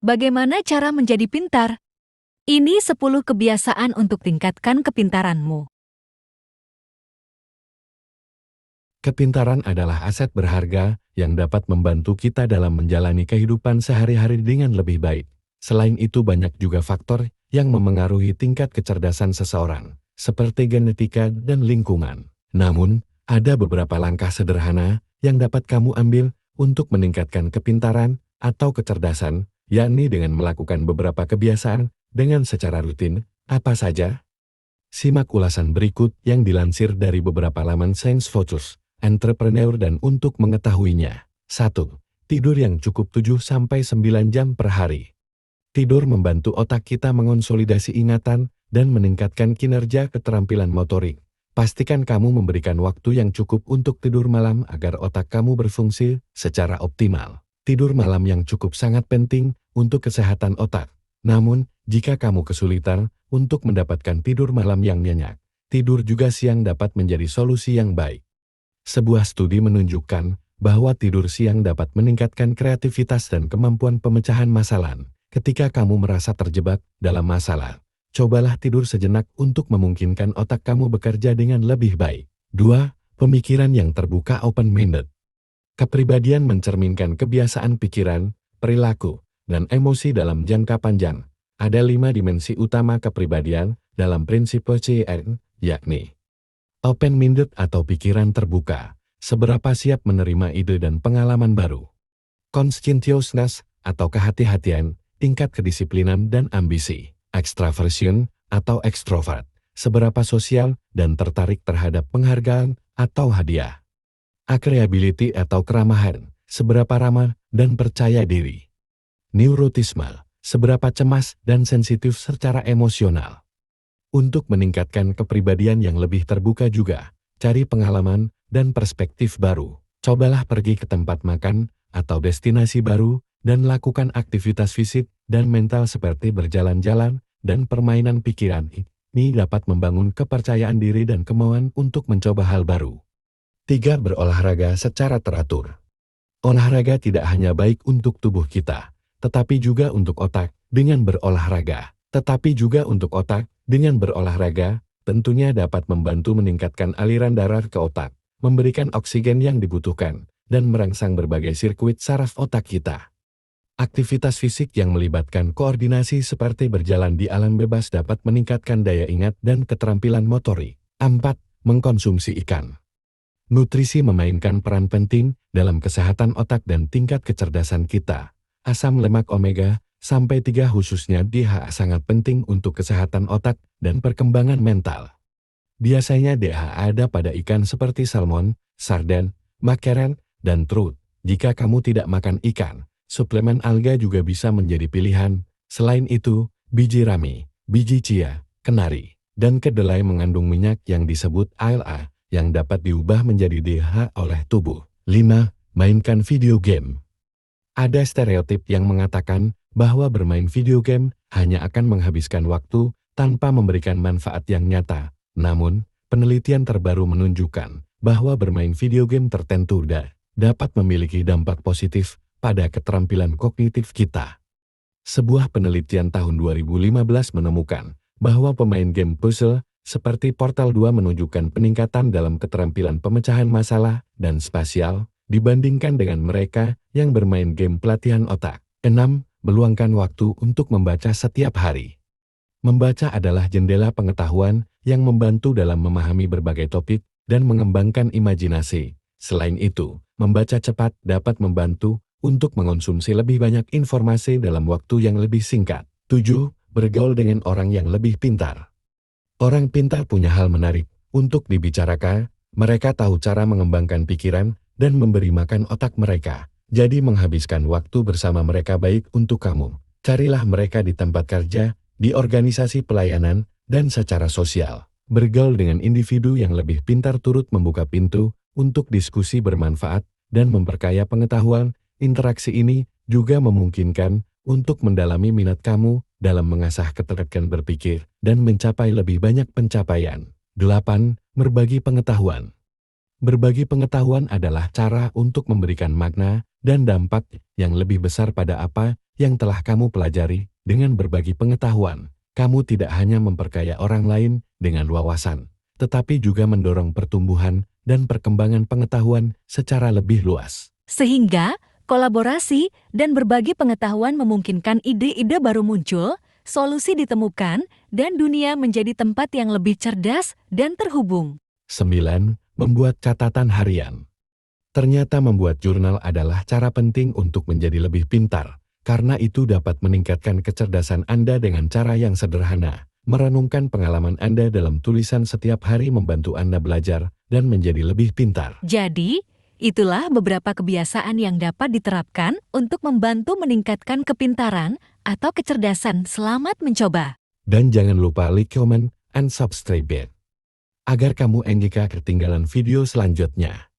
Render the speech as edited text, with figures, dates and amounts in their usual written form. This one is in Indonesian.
Bagaimana cara menjadi pintar? Ini 10 kebiasaan untuk tingkatkan kepintaranmu. Kepintaran adalah aset berharga yang dapat membantu kita dalam menjalani kehidupan sehari-hari dengan lebih baik. Selain itu banyak juga faktor yang memengaruhi tingkat kecerdasan seseorang, seperti genetika dan lingkungan. Namun, ada beberapa langkah sederhana yang dapat kamu ambil untuk meningkatkan kepintaran atau kecerdasan, yakni dengan melakukan beberapa kebiasaan dengan secara rutin. Apa saja? Simak ulasan berikut yang dilansir dari beberapa laman Science Focus, Entrepreneur dan untuk mengetahuinya. 1. Tidur yang cukup 7-9 jam per hari. Tidur membantu otak kita mengonsolidasi ingatan dan meningkatkan kinerja keterampilan motorik. Pastikan kamu memberikan waktu yang cukup untuk tidur malam agar otak kamu berfungsi secara optimal. Tidur malam yang cukup sangat penting untuk kesehatan otak. Namun, jika kamu kesulitan untuk mendapatkan tidur malam yang nyenyak, tidur juga siang dapat menjadi solusi yang baik. Sebuah studi menunjukkan bahwa tidur siang dapat meningkatkan kreativitas dan kemampuan pemecahan masalah. Ketika kamu merasa terjebak dalam masalah, cobalah tidur sejenak untuk memungkinkan otak kamu bekerja dengan lebih baik. 2. Pemikiran yang terbuka open-minded. Kepribadian mencerminkan kebiasaan pikiran, perilaku, dan emosi dalam jangka panjang. Ada 5 dimensi utama kepribadian dalam prinsip PCN, yakni open-minded atau pikiran terbuka, seberapa siap menerima ide dan pengalaman baru. Conscientiousness atau kehati-hatian, tingkat kedisiplinan dan ambisi. Extraversion atau extrovert, seberapa sosial dan tertarik terhadap penghargaan atau hadiah. Agreeability atau keramahan, seberapa ramah dan percaya diri. Neurotisme, seberapa cemas dan sensitif secara emosional. Untuk meningkatkan kepribadian yang lebih terbuka juga, cari pengalaman dan perspektif baru. Cobalah pergi ke tempat makan atau destinasi baru dan lakukan aktivitas fisik dan mental seperti berjalan-jalan dan permainan pikiran. Ini dapat membangun kepercayaan diri dan kemauan untuk mencoba hal baru. 3. Berolahraga secara teratur. Olahraga tidak hanya baik untuk tubuh kita, tetapi juga untuk otak. Dengan berolahraga, tentunya dapat membantu meningkatkan aliran darah ke otak, memberikan oksigen yang dibutuhkan, dan merangsang berbagai sirkuit saraf otak kita. Aktivitas fisik yang melibatkan koordinasi seperti berjalan di alam bebas dapat meningkatkan daya ingat dan keterampilan motorik. 4. Mengkonsumsi ikan. Nutrisi memainkan peran penting dalam kesehatan otak dan tingkat kecerdasan kita. Asam lemak omega-3 khususnya DHA sangat penting untuk kesehatan otak dan perkembangan mental. Biasanya DHA ada pada ikan seperti salmon, sarden, makrel, dan trout. Jika kamu tidak makan ikan, suplemen alga juga bisa menjadi pilihan. Selain itu, biji rami, biji chia, kenari, dan kedelai mengandung minyak yang disebut ALA, yang dapat diubah menjadi DHA oleh tubuh. 5. Mainkan video game. Ada stereotip yang mengatakan bahwa bermain video game hanya akan menghabiskan waktu tanpa memberikan manfaat yang nyata. Namun, penelitian terbaru menunjukkan bahwa bermain video game tertentu dapat memiliki dampak positif pada keterampilan kognitif kita. Sebuah penelitian tahun 2015 menemukan bahwa pemain game puzzle seperti Portal 2 menunjukkan peningkatan dalam keterampilan pemecahan masalah dan spasial dibandingkan dengan mereka yang bermain game pelatihan otak. 6. Meluangkan waktu untuk membaca setiap hari. Membaca adalah jendela pengetahuan yang membantu dalam memahami berbagai topik dan mengembangkan imajinasi. Selain itu, membaca cepat dapat membantu untuk mengonsumsi lebih banyak informasi dalam waktu yang lebih singkat. 7. Bergaul dengan orang yang lebih pintar. Orang pintar punya hal menarik untuk dibicarakan, mereka tahu cara mengembangkan pikiran dan memberi makan otak mereka. Jadi menghabiskan waktu bersama mereka baik untuk kamu. Carilah mereka di tempat kerja, di organisasi pelayanan, dan secara sosial. Bergaul dengan individu yang lebih pintar turut membuka pintu untuk diskusi bermanfaat dan memperkaya pengetahuan. Interaksi ini juga memungkinkan untuk mendalami minat kamu dalam mengasah keterampilan berpikir dan mencapai lebih banyak pencapaian. 8. Berbagi pengetahuan. Berbagi pengetahuan adalah cara untuk memberikan makna dan dampak yang lebih besar pada apa yang telah kamu pelajari. Dengan berbagi pengetahuan, kamu tidak hanya memperkaya orang lain dengan wawasan, tetapi juga mendorong pertumbuhan dan perkembangan pengetahuan secara lebih luas. Sehingga, kolaborasi dan berbagi pengetahuan memungkinkan ide-ide baru muncul, solusi ditemukan, dan dunia menjadi tempat yang lebih cerdas dan terhubung. 9. Membuat catatan harian. Ternyata membuat jurnal adalah cara penting untuk menjadi lebih pintar, karena itu dapat meningkatkan kecerdasan Anda dengan cara yang sederhana. Merenungkan pengalaman Anda dalam tulisan setiap hari membantu Anda belajar dan menjadi lebih pintar. Jadi, itulah beberapa kebiasaan yang dapat diterapkan untuk membantu meningkatkan kepintaran atau kecerdasan. Selamat mencoba. Dan jangan lupa like, comment, and subscribe agar kamu enggak ketinggalan video selanjutnya.